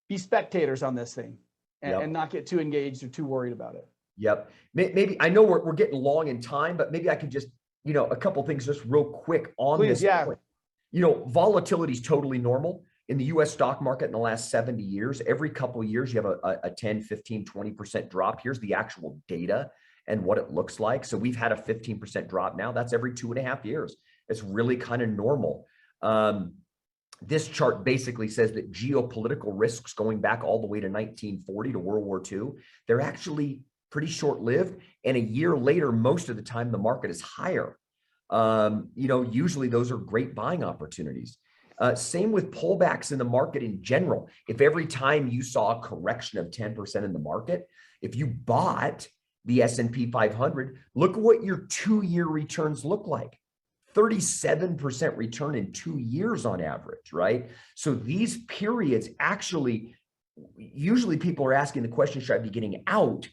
be spectators on this thing and not get too engaged or too worried about it. Yep. Maybe I know we're getting long in time, but maybe I could just, a couple of things just real quick on Please, this. yeah. Volatility is totally normal. In the US stock market in the last 70 years, every couple of years, you have a 10, 15, 20% drop. Here's the actual data and what it looks like. So we've had a 15% drop now. That's every 2.5 years. It's really kind of normal. This chart basically says that geopolitical risks going back all the way to 1940 to World War II, they're actually pretty short-lived. And a year later, most of the time, the market is higher. Usually those are great buying opportunities. Same with pullbacks in the market in general. If every time you saw a correction of 10% in the market, if you bought the S&P 500, look at what your 2-year returns look like. 37% return in 2 years on average, right? So these periods actually, usually people are asking the question, should I be getting out?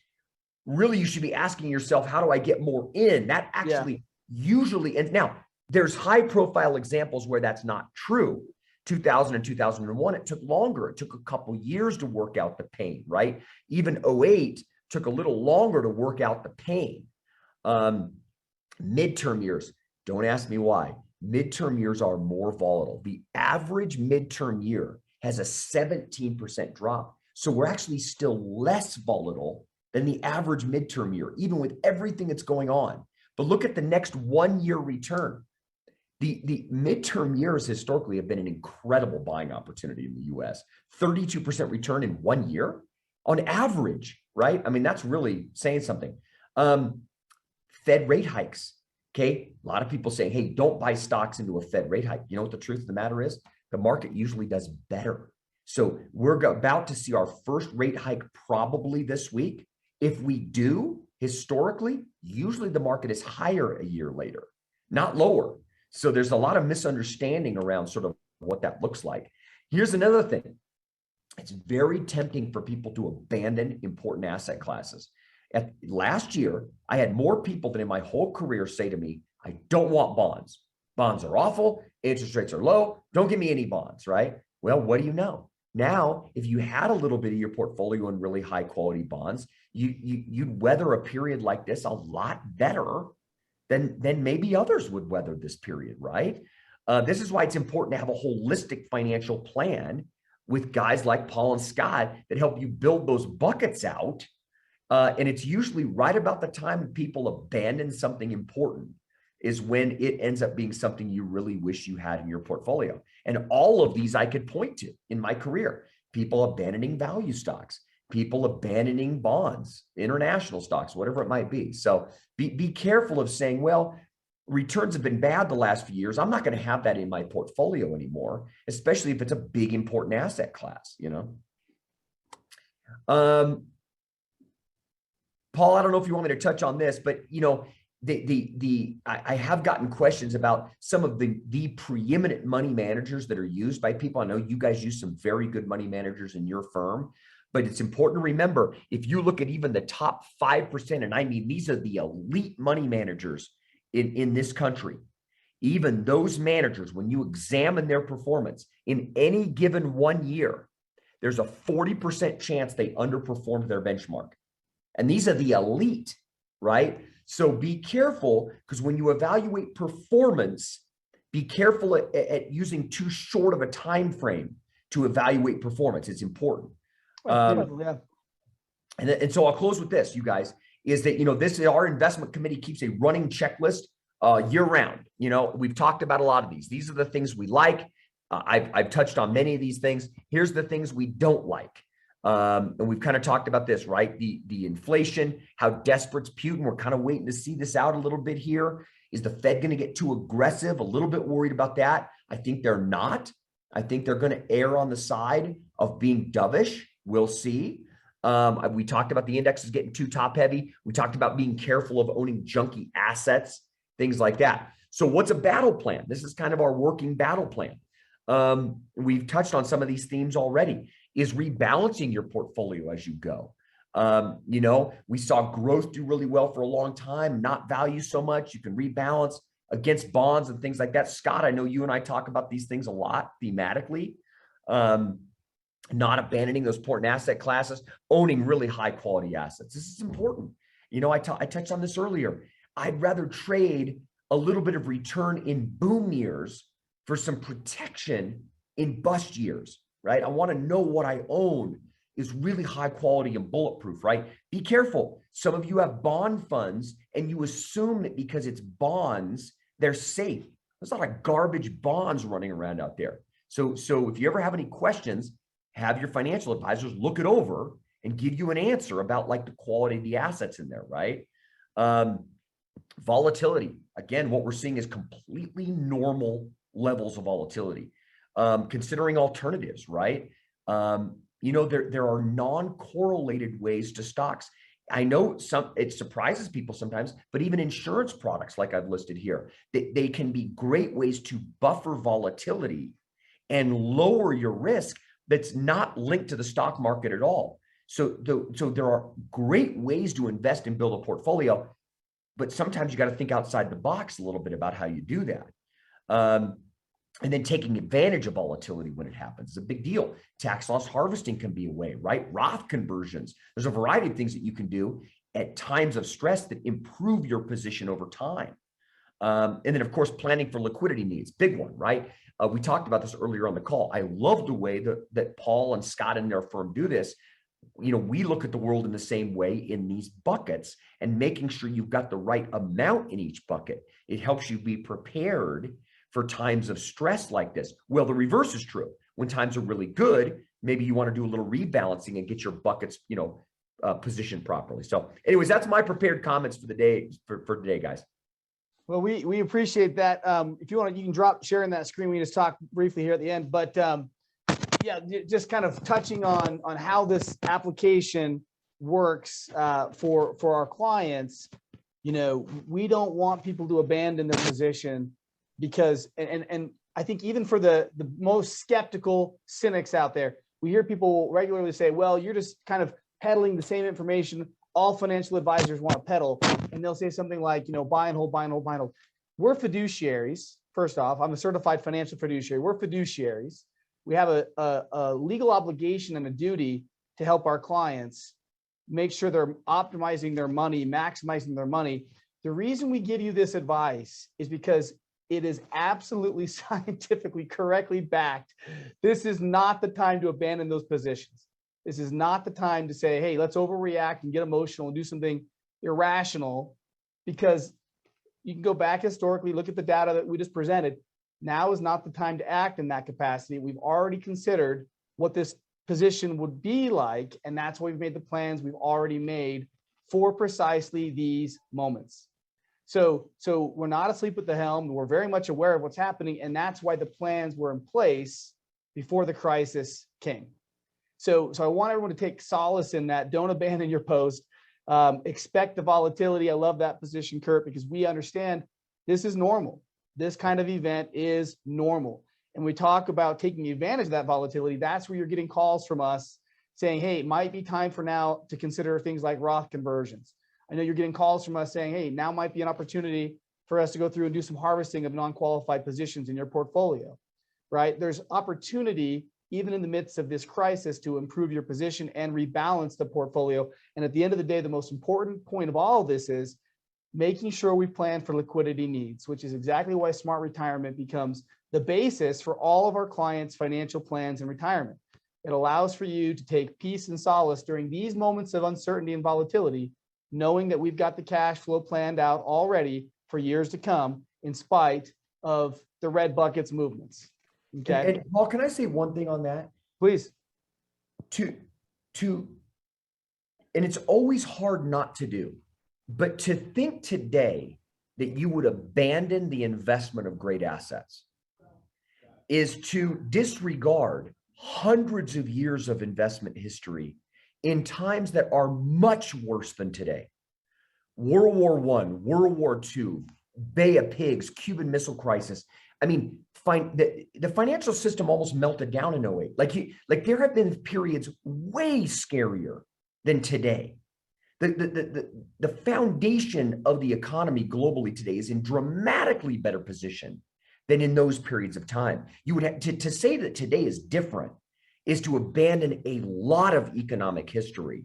Really, you should be asking yourself, how do I get more in? That actually usually, and now there's high profile examples where that's not true. 2000 and 2001, it took longer. It took a couple years to work out the pain, right? Even 08 took a little longer to work out the pain. Midterm years, don't ask me why. Midterm years are more volatile. The average midterm year has a 17% drop. So we're actually still less volatile than the average midterm year, even with everything that's going on. But look at the next 1-year return. The midterm years historically have been an incredible buying opportunity in the US. 32% return in 1 year on average, right? I mean, that's really saying something. Fed rate hikes. Okay. A lot of people saying, hey, don't buy stocks into a Fed rate hike. You know what the truth of the matter is? The market usually does better. So we're about to see our first rate hike probably this week. If we do, historically, usually the market is higher a year later, not lower. So there's a lot of misunderstanding around sort of what that looks like. Here's another thing. It's very tempting for people to abandon important asset classes. Last year, I had more people than in my whole career say to me, I don't want bonds. Bonds are awful. Interest rates are low. Don't give me any bonds, right? Well, what do you know? Now, if you had a little bit of your portfolio in really high quality bonds, you'd weather a period like this a lot better than maybe others would weather this period, right? This is why it's important to have a holistic financial plan with guys like Paul and Scott that help you build those buckets out. And it's usually right about the time people abandon something important is when it ends up being something you really wish you had in your portfolio. And all of these I could point to in my career: people abandoning value stocks, people abandoning bonds, international stocks, whatever it might be. So be careful of saying, well, returns have been bad the last few years. I'm not going to have that in my portfolio anymore, especially if it's a big, important asset class, you know? Paul, I don't know if you want me to touch on this, but you know, I have gotten questions about some of the preeminent money managers that are used by people. I know you guys use some very good money managers in your firm, but it's important to remember, if you look at even the top 5%, and I mean, these are the elite money managers in this country, even those managers, when you examine their performance in any given 1 year, there's a 40% chance they underperformed their benchmark. And these are the elite, right? So be careful, because when you evaluate performance, be careful at using too short of a time frame to evaluate performance. It's important. Yeah. And so I'll close with this, you guys, is that, you know, our investment committee keeps a running checklist year round. You know, we've talked about a lot of these. These are the things we like. I've touched on many of these things. Here's the things we don't like. And we've kind of talked about this, right? The inflation, how desperate's Putin. We're kind of waiting to see this out a little bit here. Is the Fed going to get too aggressive? A little bit worried about that. I think they're not. I think they're going to err on the side of being dovish. We'll see. We talked about the indexes getting too top heavy. We talked about being careful of owning junky assets, things like that. So what's a battle plan? This is kind of our working battle plan. We've touched on some of these themes already. Is rebalancing your portfolio as you go. You know, we saw growth do really well for a long time, not value so much. You can rebalance against bonds and things like that. Scott, I know you and I talk about these things a lot thematically. Not abandoning those important asset classes, owning really high quality assets. This is important. You know, I touched on this earlier. I'd rather trade a little bit of return in boom years for some protection in bust years. Right? I want to know what I own is really high quality and bulletproof, right? Be careful. Some of you have bond funds and you assume that because it's bonds, they're safe. There's a lot of garbage bonds running around out there. So if you ever have any questions, have your financial advisors look it over and give you an answer about like the quality of the assets in there, right? Volatility. Again, what we're seeing is completely normal levels of volatility. Considering alternatives, right? You know, there are non-correlated ways to stocks. I know it surprises people sometimes, but even insurance products, like I've listed here, they can be great ways to buffer volatility and lower your risk that's not linked to the stock market at all. So there are great ways to invest and build a portfolio, but sometimes you got to think outside the box a little bit about how you do that. And then taking advantage of volatility when it happens is a big deal. Tax loss harvesting can be a way, right? Roth conversions. There's a variety of things that you can do at times of stress that improve your position over time. And then, of course, planning for liquidity needs, big one, right? We talked about this earlier on the call. I love the way that Paul and Scott and their firm do this. You know, we look at the world in the same way in these buckets, and making sure you've got the right amount in each bucket. It helps you be prepared for times of stress like this. Well, the reverse is true. When times are really good, maybe you want to do a little rebalancing and get your buckets, you know, positioned properly. So anyways, that's my prepared comments for the day, for today, guys. Well, we appreciate that. If you want, you can drop sharing that screen. We just talk briefly here at the end, but yeah, just kind of touching on how this application works for our clients. You know, we don't want people to abandon their position because, and I think even for the most skeptical cynics out there, we hear people regularly say, well, you're just kind of peddling the same information all financial advisors want to peddle. And they'll say something like, you know, buy and hold, buy and hold, buy and hold. We're fiduciaries. first off, I'm a certified financial fiduciary. We're fiduciaries. We have a legal obligation and a duty to help our clients make sure they're optimizing their money, maximizing their money. The reason we give you this advice is because it is absolutely scientifically correctly backed. This is not the time to abandon those positions. This is not the time to say, hey, let's overreact and get emotional and do something irrational, because you can go back historically, look at the data that we just presented. Now is not the time to act in that capacity. We've already considered what this position would be like, and that's why we've made the plans we've already made for precisely these moments. So we're not asleep at the helm. We're very much aware of what's happening, and that's why the plans were in place before the crisis came. So I want everyone to take solace in that. Don't abandon your post. Expect the volatility. I love that position, Kurt, because we understand this is normal. This kind of event is normal. And we talk about taking advantage of that volatility. That's where you're getting calls from us saying, hey, it might be time for now to consider things like Roth conversions. I know you're getting calls from us saying, hey, now might be an opportunity for us to go through and do some harvesting of non-qualified positions in your portfolio, right? There's opportunity even in the midst of this crisis to improve your position and rebalance the portfolio. And at the end of the day, the most important point of all of this is making sure we plan for liquidity needs, which is exactly why smart retirement becomes the basis for all of our clients' financial plans in retirement. It allows for you to take peace and solace during these moments of uncertainty and volatility, knowing that we've got the cash flow planned out already for years to come, in spite of the red buckets movements. Okay. And Paul, can I say one thing on that? Please. And it's always hard not to do, but to think today that you would abandon the investment of great assets is to disregard hundreds of years of investment history in times that are much worse than today. World War I, World War II, Bay of Pigs, Cuban Missile Crisis. I mean, the financial system almost melted down in 08. Like there have been periods way scarier than today. The foundation of the economy globally today is in dramatically better position than in those periods of time. You would have to say that today is different is to abandon a lot of economic history,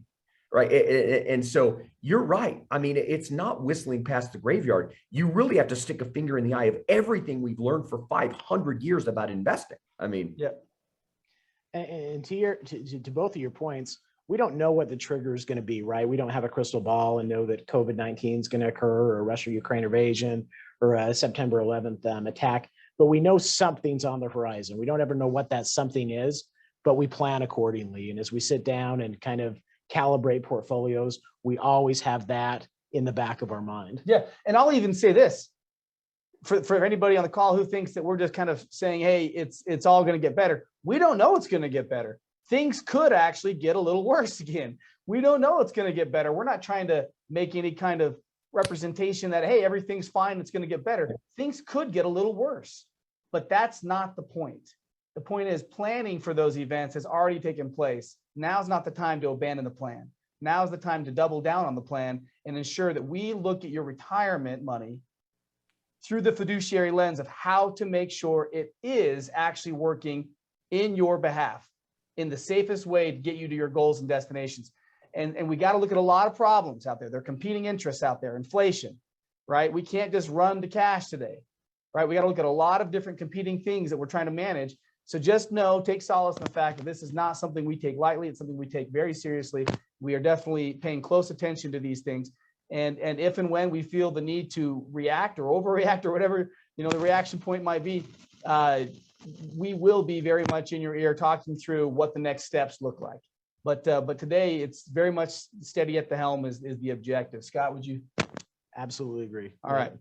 right? And so you're right. I mean, it's not whistling past the graveyard. You really have to stick a finger in the eye of everything we've learned for 500 years about investing. I mean, yeah. And to both of your points, we don't know what the trigger is going to be, right? We don't have a crystal ball and know that COVID-19 is going to occur, or a Russia-Ukraine invasion, or a September 11th attack, but we know something's on the horizon. We don't ever know what that something is, but we plan accordingly. And as we sit down and kind of calibrate portfolios, we always have that in the back of our mind. Yeah. And I'll even say this for anybody on the call who thinks that we're just kind of saying, hey, it's all going to get better. We don't know it's going to get better. Things could actually get a little worse again. We don't know it's going to get better. We're not trying to make any kind of representation that, hey, everything's fine, it's going to get better. Things could get a little worse, but that's not the point. The point is planning for those events has already taken place. Now's not the time to abandon the plan. Now's the time to double down on the plan and ensure that we look at your retirement money through the fiduciary lens of how to make sure it is actually working in your behalf in the safest way to get you to your goals and destinations. And we got to look at a lot of problems out there. There are competing interests out there, inflation, right? We can't just run to cash today, right? We got to look at a lot of different competing things that we're trying to manage. So just know, take solace in the fact that this is not something we take lightly. It's something we take very seriously. We are definitely paying close attention to these things. And if and when we feel the need to react or overreact or whatever, the reaction point might be, we will be very much in your ear talking through what the next steps look like. But today it's very much steady at the helm is the objective. Scott, would you? Absolutely agree. All right.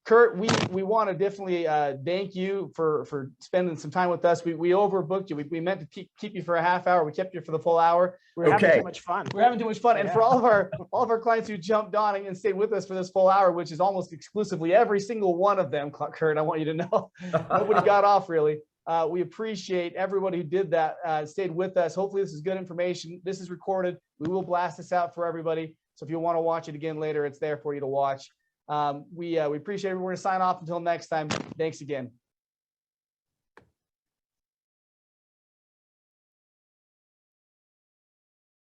Kurt, we want to definitely thank you for spending some time with us. We overbooked you. We meant to keep you for a half hour. We kept you for the full hour. We're having too much fun. We're having too much fun. And for all of our clients who jumped on and stayed with us for this full hour, which is almost exclusively every single one of them, Kurt, I want you to know, nobody got off really. We appreciate everybody who did that, stayed with us. Hopefully this is good information. This is recorded. We will blast this out for everybody. So if you want to watch it again later, it's there for you to watch. We appreciate it. We're going to sign off until next time. Thanks again.